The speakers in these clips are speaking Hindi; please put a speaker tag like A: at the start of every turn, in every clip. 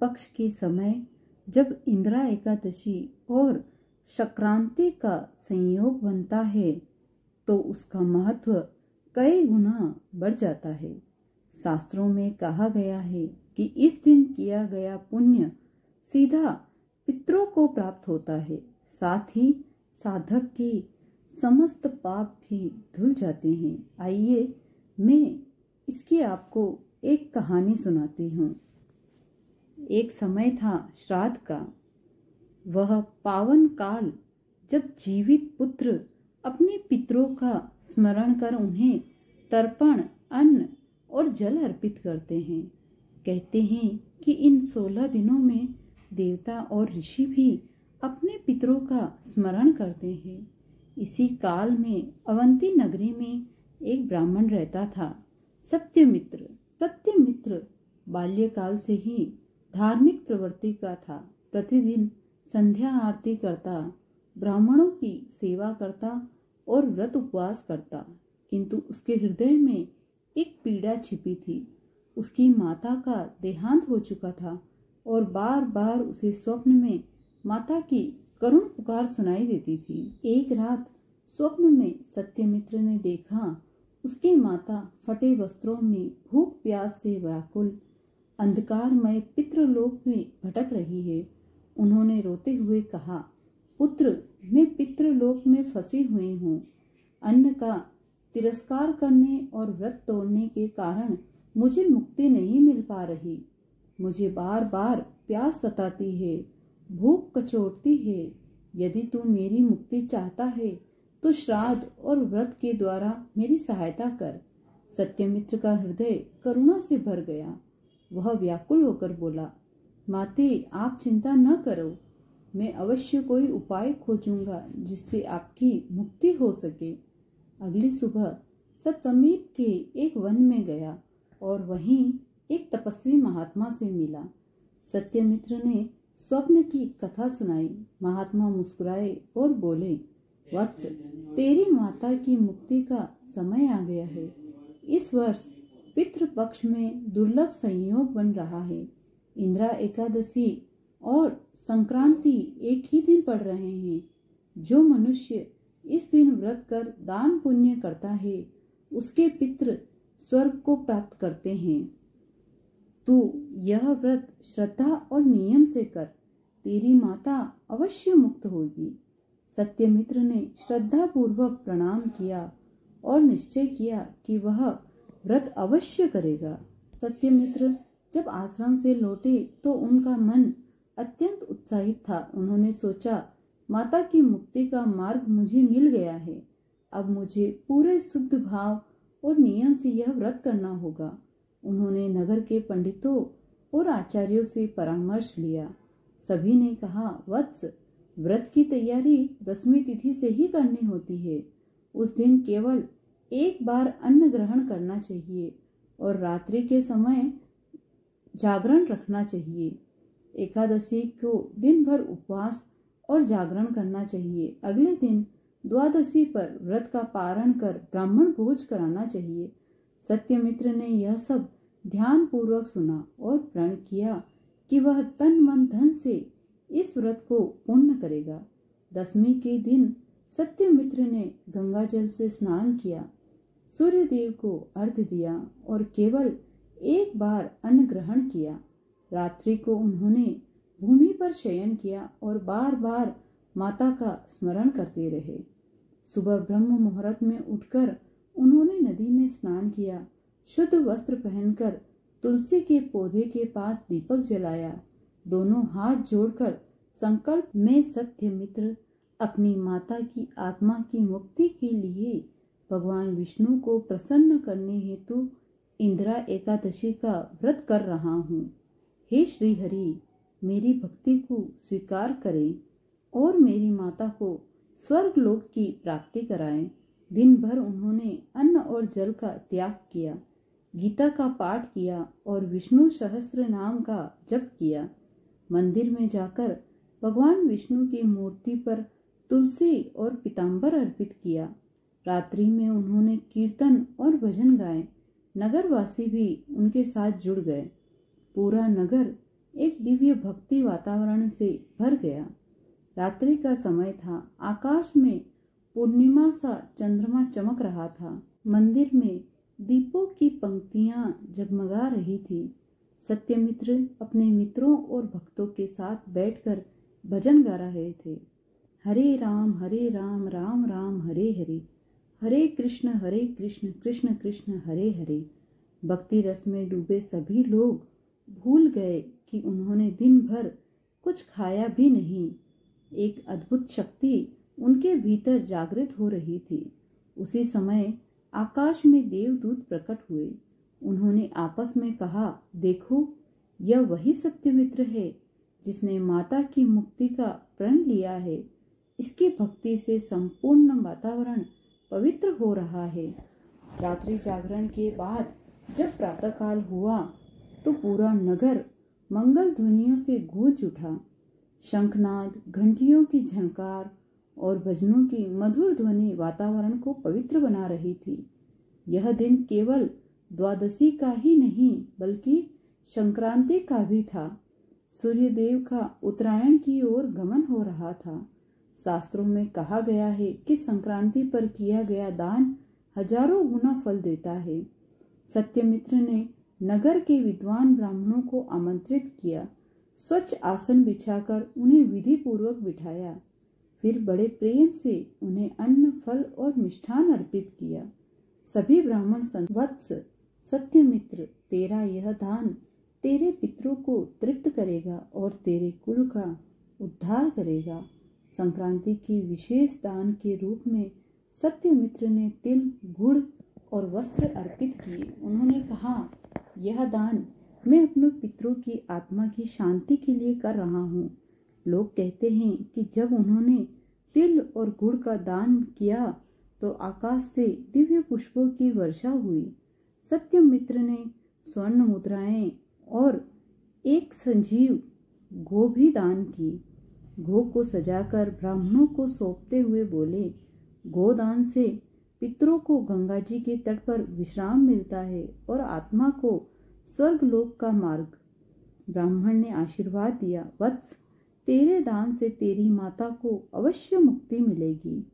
A: पक्ष के समय जब इंदिरा एकादशी और संक्रांति का संयोग बनता है तो उसका महत्व कई गुना बढ़ जाता है। शास्त्रों में कहा गया है कि इस दिन किया गया पुण्य सीधा पितरों को प्राप्त होता है, साथ ही साधक के समस्त पाप भी धुल जाते हैं। आइए मैं इसकी आपको एक कहानी सुनाती हूँ। एक समय था श्राद्ध का, वह पावन काल जब जीवित पुत्र अपने पितरों का स्मरण कर उन्हें तर्पण, अन्न और जल अर्पित करते हैं। कहते हैं कि इन 16 दिनों में देवता और ऋषि भी अपने पितरों का स्मरण करते हैं। इसी काल में अवंती नगरी में एक ब्राह्मण रहता था, सत्यमित्र। सत्यमित्र बाल्यकाल से ही धार्मिक प्रवृत्ति का था। प्रतिदिन संध्या आरती करता, ब्राह्मणों की सेवा करता और व्रत उपवास करता, किंतु उसके हृदय में एक पीड़ा छिपी थी। उसकी माता का देहांत हो चुका था और बार बार उसे स्वप्न में माता की करुण पुकार सुनाई देती थी। एक रात स्वप्न में सत्यमित्र ने देखा उसकी माता फटे वस्त्रों में भूख प्यास से व्याकुल अंधकारमय पितृलोक में भटक रही है। उन्होंने रोते हुए कहा, पुत्र, मैं पितृलोक में फंसी हुई हूँ। अन्न का तिरस्कार करने और व्रत तोड़ने के कारण मुझे मुक्ति नहीं मिल पा रही। मुझे बार बार प्यास सताती है, भूख कचोटती है। यदि तू मेरी मुक्ति चाहता है तो श्राद्ध और व्रत के द्वारा मेरी सहायता कर। सत्यमित्र का हृदय करुणा से भर गया। वह व्याकुल होकर बोला, माते, आप चिंता न करो, मैं अवश्य कोई उपाय खोजूंगा जिससे आपकी मुक्ति हो सके। अगली सुबह समीप के एक वन में गया और वहीं एक तपस्वी महात्मा से मिला। सत्यमित्र ने स्वप्न की कथा सुनाई। महात्मा मुस्कुराए और बोले, वत्स, तेरी माता की मुक्ति का समय आ गया है। इस वर्ष पितृ पक्ष में दुर्लभ संयोग बन रहा है। इंदिरा एकादशी और संक्रांति एक ही दिन पड़ रहे हैं। जो मनुष्य इस दिन व्रत कर दान पुण्य करता है उसके पितृ स्वर्ग को प्राप्त करते हैं। तू यह व्रत श्रद्धा और नियम से कर, तेरी माता अवश्य मुक्त होगी। सत्यमित्र ने श्रद्धा पूर्वक प्रणाम किया और निश्चय किया कि वह व्रत अवश्य करेगा। सत्यमित्र जब आश्रम से लौटे तो उनका मन अत्यंत उत्साहित था। उन्होंने सोचा, माता की मुक्ति का मार्ग मुझे मिल गया है। अब मुझे पूरे शुद्ध भाव और नियम से यह व्रत करना होगा। उन्होंने नगर के पंडितों और आचार्यों से परामर्श लिया। सभी ने कहा, वत्स, व्रत की तैयारी 10वीं तिथि से ही करनी होती है। उस दिन केवल एक बार अन्न ग्रहण करना चाहिए और रात्रि के समय जागरण रखना चाहिए। एकादशी को दिन भर उपवास और जागरण करना चाहिए। अगले दिन द्वादशी पर व्रत का पारण कर ब्राह्मण भोज कराना चाहिए। सत्यमित्र ने यह सब ध्यान पूर्वक सुना और प्रण किया कि वह तन मन धन से इस व्रत को पूर्ण करेगा। 10वीं के दिन सत्यमित्र ने गंगा जल से स्नान किया, सूर्य देव को अर्घ्य दिया और केवल एक बार अन्न ग्रहण किया। रात्रि को उन्होंने भूमि पर शयन किया और बार बार माता का स्मरण करते रहे। सुबह ब्रह्म मुहूर्त में उठकर उन्होंने नदी में स्नान किया। शुद्ध वस्त्र पहनकर तुलसी के पौधे के पास दीपक जलाया। दोनों हाथ जोड़कर संकल्प में सत्यमित्र अपनी माता की आत्मा की मुक्ति के लिए भगवान विष्णु को प्रसन्न करने हेतु इंदिरा एकादशी का व्रत कर रहा हूँ। हे श्री हरि, मेरी भक्ति को स्वीकार करें और मेरी माता को स्वर्ग लोक की प्राप्ति कराएं। दिन भर उन्होंने अन्न और जल का त्याग किया, गीता का पाठ किया और विष्णु सहस्त्र नाम का जप किया। मंदिर में जाकर भगवान विष्णु की मूर्ति पर तुलसी और पीतांबर अर्पित किया। रात्रि में उन्होंने कीर्तन और भजन गाए। नगरवासी भी उनके साथ जुड़ गए। पूरा नगर एक दिव्य भक्ति वातावरण से भर गया। रात्रि का समय था। आकाश में पूर्णिमा सा चंद्रमा चमक रहा था। मंदिर में दीपों की पंक्तियां जगमगा रही थी। सत्यमित्र अपने मित्रों और भक्तों के साथ बैठकर भजन गा रहे थे। हरे राम राम राम हरे हरे, हरे कृष्ण कृष्ण कृष्ण हरे हरे। भक्ति रस में डूबे सभी लोग भूल गए कि उन्होंने दिन भर कुछ खाया भी नहीं। एक अद्भुत शक्ति उनके भीतर जागृत हो रही थी। उसी समय आकाश में देवदूत प्रकट हुए। उन्होंने आपस में कहा, देखो, यह वही सत्यमित्र है जिसने माता की मुक्ति का प्रण लिया है। इसकी भक्ति से संपूर्ण वातावरण पवित्र हो रहा है। रात्रि जागरण के बाद जब प्रातःकाल हुआ तो पूरा नगर मंगल ध्वनियों से गूंज उठा। शंखनाद, घंटियों की झनकार और भजनों की मधुर ध्वनि वातावरण को पवित्र बना रही थी। यह दिन केवल द्वादशी का ही नहीं बल्कि संक्रांति का भी था। सूर्यदेव का उत्तरायण की ओर गमन हो रहा था। शास्त्रों में कहा गया है कि संक्रांति पर किया गया दान हजारों गुना फल देता है। सत्यमित्र ने नगर के विद्वान ब्राह्मणों को आमंत्रित किया। स्वच्छ आसन बिछाकर उन्हें विधि पूर्वक बिठाया। फिर बड़े प्रेम से उन्हें अन्न, फल और मिष्ठान अर्पित किया। सभी ब्राह्मण वत्स, सत्यमित्र, तेरा यह दान तेरे पितरों को तृप्त करेगा और तेरे कुल का उद्धार करेगा। संक्रांति की विशेष दान के रूप में सत्यमित्र ने तिल, गुड़ और वस्त्र अर्पित किए। उन्होंने कहा, यह दान मैं अपने पितरों की आत्मा की शांति के लिए कर रहा हूँ। लोग कहते हैं कि जब उन्होंने तिल और गुड़ का दान किया तो आकाश से दिव्य पुष्पों की वर्षा हुई। सत्यमित्र ने स्वर्ण मुद्राएं और एक संजीव गो भी दान की। गो को सजाकर ब्राह्मणों को सौंपते हुए बोले, गोदान से पितरों को गंगा जी के तट पर विश्राम मिलता है और आत्मा को स्वर्ग लोक का मार्ग। ब्राह्मण ने आशीर्वाद दिया, वत्स, तेरे दान से तेरी माता को अवश्य मुक्ति मिलेगी।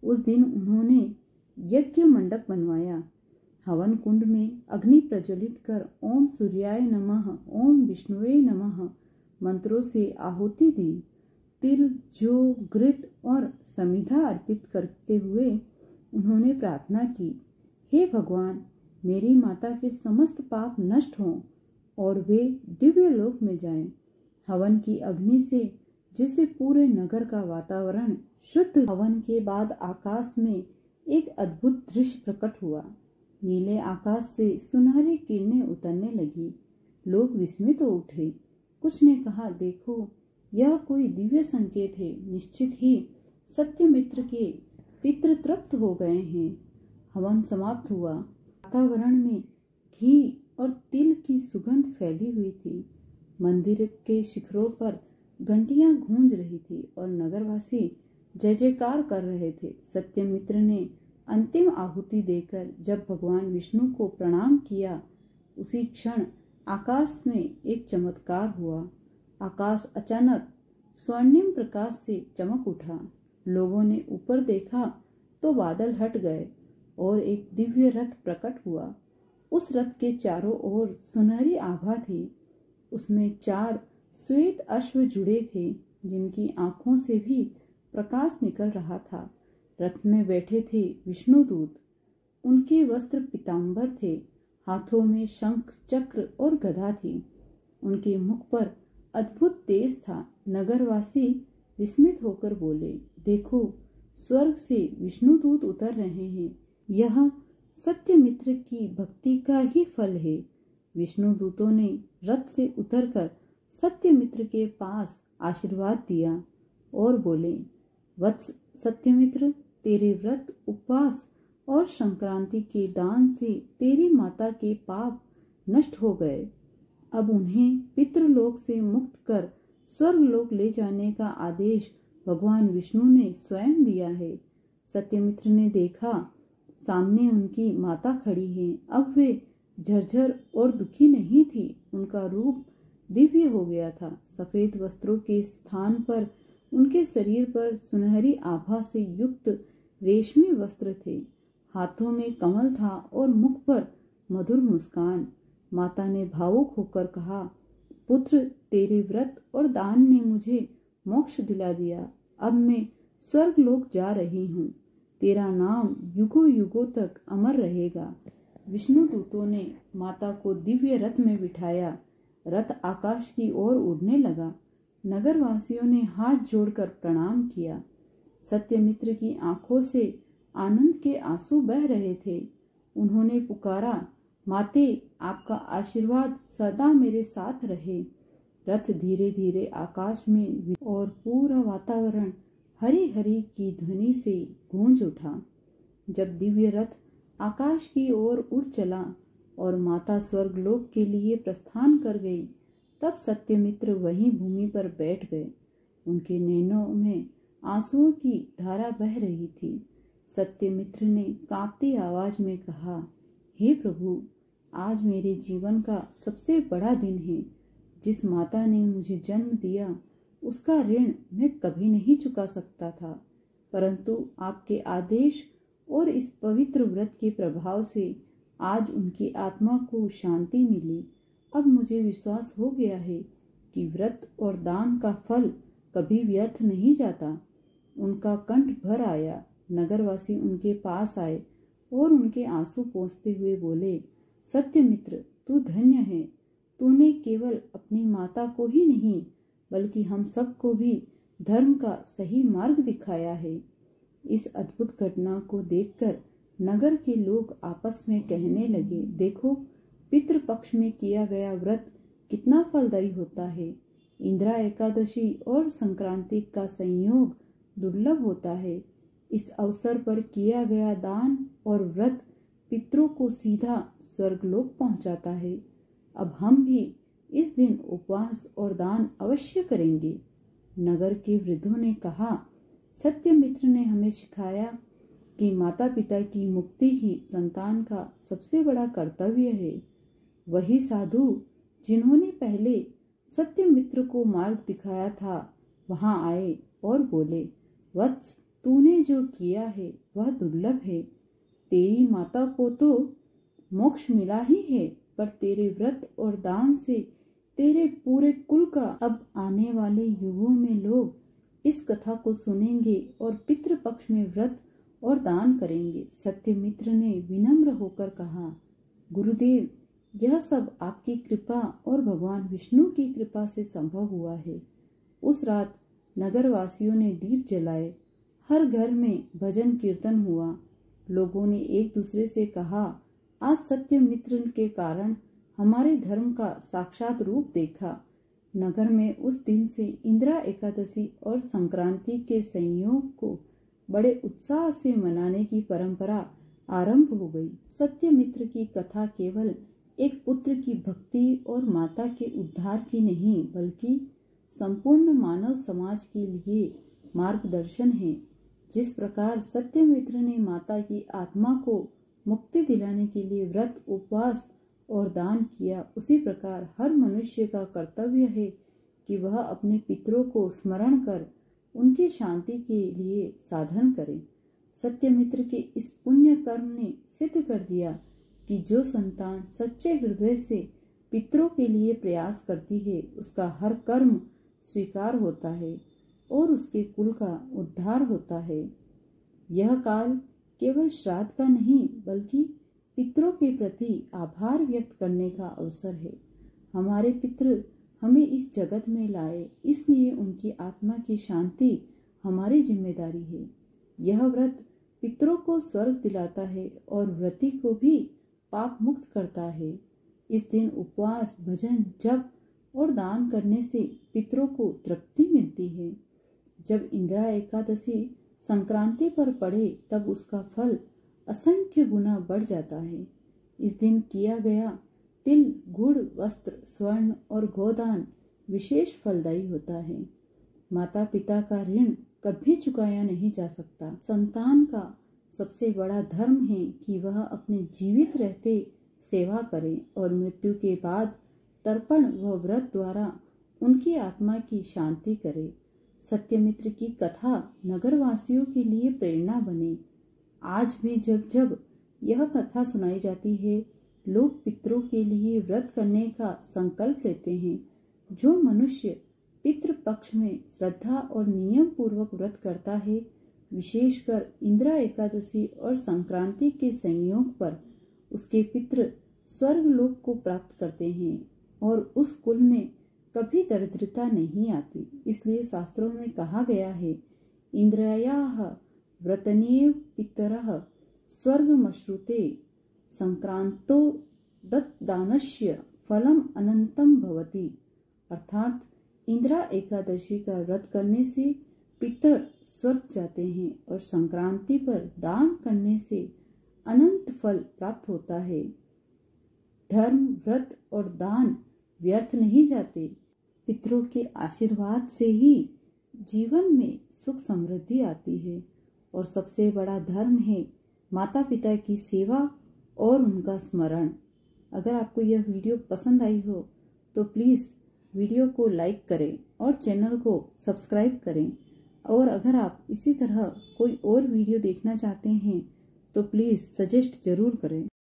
A: उस दिन उन्होंने यज्ञ मंडप बनवाया। हवन कुंड में अग्नि प्रज्वलित कर ओम सूर्याय नमः, ओम विष्णुवे नमः मंत्रों से आहुति दी। तिल, जौ, घृत और समिधा अर्पित करते हुए उन्होंने प्रार्थना की, हे भगवान, मेरी माता के समस्त पाप नष्ट हों और वे दिव्य लोक में जाएं। हवन की अग्नि से जैसे पूरे नगर का वातावरण शुद्ध। हवन के बाद आकाश में एक अद्भुत दृश्य प्रकट हुआ। नीले आकाश से सुनहरी किरणें उतरने लगी। लोग विस्मित हो उठे। कुछ ने कहा, देखो, यह कोई दिव्य संकेत है। निश्चित ही सत्यमित्र के पितृ तृप्त हो गए हैं। हवन समाप्त हुआ। वातावरण में घी और तिल की सुगंध फैली हुई थी। मंदिर के शिखरों पर घंटियां गूंज रही थी और नगरवासी जय जयकार कर रहे थे। सत्यमित्र ने अंतिम आहुति देकर जब भगवान विष्णु को प्रणाम किया, उसी क्षण आकाश में एक चमत्कार हुआ। आकाश अचानक स्वर्णिम प्रकाश से चमक उठा। लोगों ने ऊपर देखा तो बादल हट गए और एक दिव्य रथ प्रकट हुआ। उस रथ के चारों ओर सुनहरी आभा थी। उसमें 4 श्वेत अश्व जुड़े थे, जिनकी आंखों से भी प्रकाश निकल रहा था। रथ में बैठे थे विष्णुदूत। उनके वस्त्र पीतांबर थे। हाथों में शंख, चक्र और गदा थी। उनके मुख पर अद्भुत तेज था। नगरवासी विस्मित होकर बोले, देखो, स्वर्ग से विष्णुदूत उतर रहे हैं। यह सत्यमित्र की भक्ति का ही फल है। विष्णुदूतों ने रथ से उतरकर सत्यमित्र के पास आशीर्वाद दिया और बोले, वत्स सत्यमित्र, तेरे व्रत, उपवास और संक्रांति के दान से तेरी माता के पाप नष्ट हो गए। अब उन्हें पितृलोक से मुक्त कर स्वर्ग लोक ले जाने का आदेश भगवान विष्णु ने स्वयं दिया है। सत्यमित्र ने देखा, सामने उनकी माता खड़ी है। अब वे झरझर और दुखी नहीं थी। उनका रूप दिव्य हो गया था। सफेद वस्त्रों के स्थान पर उनके शरीर पर सुनहरी आभा से युक्त रेशमी वस्त्र थे। हाथों में कमल था और मुख पर मधुर मुस्कान। माता ने भावुक होकर कहा, पुत्र, तेरे व्रत और दान ने मुझे मोक्ष दिला दिया। अब मैं स्वर्ग लोक जा रही हूँ। तेरा नाम युगों युगों तक अमर रहेगा। विष्णु दूतों ने माता को दिव्य रथ में बिठाया। रथ आकाश की ओर उड़ने लगा। नगरवासियों ने हाथ जोड़कर प्रणाम किया। सत्यमित्र की आंखों से आनंद के आंसू बह रहे थे। उन्होंने पुकारा, माते, आपका आशीर्वाद सदा मेरे साथ रहे। रथ धीरे धीरे आकाश में और पूरा वातावरण हरी हरी की ध्वनि से गूंज उठा। जब दिव्य रथ आकाश की ओर उड़ चला और माता स्वर्गलोक के लिए प्रस्थान कर गई, तब सत्यमित्र वहीं भूमि पर बैठ गए। उनके नैनों में आंसुओं की धारा बह रही थी। सत्यमित्र ने कांपती आवाज में कहा, हे प्रभु, आज मेरे जीवन का सबसे बड़ा दिन है। जिस माता ने मुझे जन्म दिया उसका ऋण मैं कभी नहीं चुका सकता था, परंतु आपके आदेश और इस पवित्र व्रत के प्रभाव से आज उनकी आत्मा को शांति मिली। अब मुझे विश्वास हो गया है कि व्रत और दान का फल कभी व्यर्थ नहीं जाता। उनका कंठ भर आया। नगरवासी उनके पास आए और उनके आंसू पोंछते हुए बोले, सत्यमित्र, तू धन्य है। तूने केवल अपनी माता को ही नहीं बल्कि हम सबको भी धर्म का सही मार्ग दिखाया है। इस अद्भुत घटना को देखकर नगर के लोग आपस में कहने लगे, देखो, पितृ पक्ष में किया गया व्रत कितना फलदायी होता है। इंदिरा एकादशी और संक्रांति का संयोग दुर्लभ होता है। इस अवसर पर किया गया दान और व्रत पितरों को सीधा स्वर्गलोक पहुंचाता है। अब हम भी इस दिन उपवास और दान अवश्य करेंगे। नगर के वृद्धों ने कहा, सत्यमित्र ने हमें सिखाया कि माता पिता की मुक्ति ही संतान का सबसे बड़ा कर्तव्य है। वही साधु जिन्होंने पहले सत्यमित्र को मार्ग दिखाया था वहां आए और बोले, वत्स, तूने जो किया है वह दुर्लभ है। तेरी माता को तो मोक्ष मिला ही है, पर तेरे व्रत और दान से तेरे पूरे कुल का अब आने वाले युगों में लोग इस कथा को सुनेंगे और पितृपक्ष में व्रत और दान करेंगे। सत्यमित्र ने विनम्र होकर कहा, गुरुदेव, यह सब आपकी कृपा और भगवान विष्णु की कृपा से संभव हुआ है। उस रात नगरवासियों ने दीप जलाए। हर घर में भजन कीर्तन हुआ। लोगों ने एक दूसरे से कहा, आज सत्यमित्र के कारण हमारे धर्म का साक्षात रूप देखा। नगर में उस दिन से इंदिरा एकादशी और संक्रांति के संयोग को बड़े उत्साह से मनाने की परंपरा आरंभ हो गई। सत्यमित्र की कथा केवल एक पुत्र की भक्ति और माता के उद्धार की नहीं, बल्कि संपूर्ण मानव समाज के लिए मार्गदर्शन है। जिस प्रकार सत्यमित्र ने माता की आत्मा को मुक्ति दिलाने के लिए व्रत, उपवास और दान किया, उसी प्रकार हर मनुष्य का कर्तव्य है कि वह अपने पितरों को स्मरण कर उनकी शांति के लिए साधन करे। सत्यमित्र के इस पुण्य कर्म ने सिद्ध कर दिया कि जो संतान सच्चे हृदय से पितरों के लिए प्रयास करती है, उसका हर कर्म स्वीकार होता है और उसके कुल का उद्धार होता है। यह काल केवल श्राद्ध का नहीं, बल्कि पितरों के प्रति आभार व्यक्त करने का अवसर है। हमारे पितृ हमें इस जगत में लाए, इसलिए उनकी आत्मा की शांति हमारी जिम्मेदारी है। यह व्रत पितरों को स्वर्ग दिलाता है और व्रती को भी पाप मुक्त करता है। इस दिन उपवास, भजन, जप और दान करने से पितरों को तृप्ति मिलती है। जब इंदिरा एकादशी संक्रांति पर पड़े, तब उसका फल असंख्य गुना बढ़ जाता है। इस दिन किया गया तिल, गुड़, वस्त्र, स्वर्ण और गोदान विशेष फलदायी होता है। माता पिता का ऋण कभी चुकाया नहीं जा सकता। संतान का सबसे बड़ा धर्म है कि वह अपने जीवित रहते सेवा करे और मृत्यु के बाद तर्पण व व्रत द्वारा उनकी आत्मा की शांति करे। सत्यमित्र की कथा नगरवासियों के लिए प्रेरणा बने। आज भी जब जब यह कथा सुनाई जाती है, लोग पितरों के लिए व्रत करने का संकल्प लेते हैं। जो मनुष्य पितृ पक्ष में श्रद्धा और नियम पूर्वक व्रत करता है, विशेषकर इंदिरा एकादशी और संक्रांति के संयोग पर उसके पितृ स्वर्ग लोक को प्राप्त करते हैं और उस कुल में कभी दरिद्रता नहीं आती। इसलिए शास्त्रों में कहा गया है, इंद्रियाः व्रतनेव पितरः स्वर्गमश्नुते संक्रांतो दत्तदानस्य फलम अनंतम भवति। अर्थात इंदिरा एकादशी का व्रत करने से पितर स्वर्ग जाते हैं और संक्रांति पर दान करने से अनंत फल प्राप्त होता है। धर्म, व्रत और दान व्यर्थ नहीं जाते। पितरों के आशीर्वाद से ही जीवन में सुख समृद्धि आती है और सबसे बड़ा धर्म है माता पिता की सेवा और उनका स्मरण। अगर आपको यह वीडियो पसंद आई हो तो प्लीज़ वीडियो को लाइक करें और चैनल को सब्सक्राइब करें। और अगर आप इसी तरह कोई और वीडियो देखना चाहते हैं तो प्लीज़ सजेस्ट ज़रूर करें।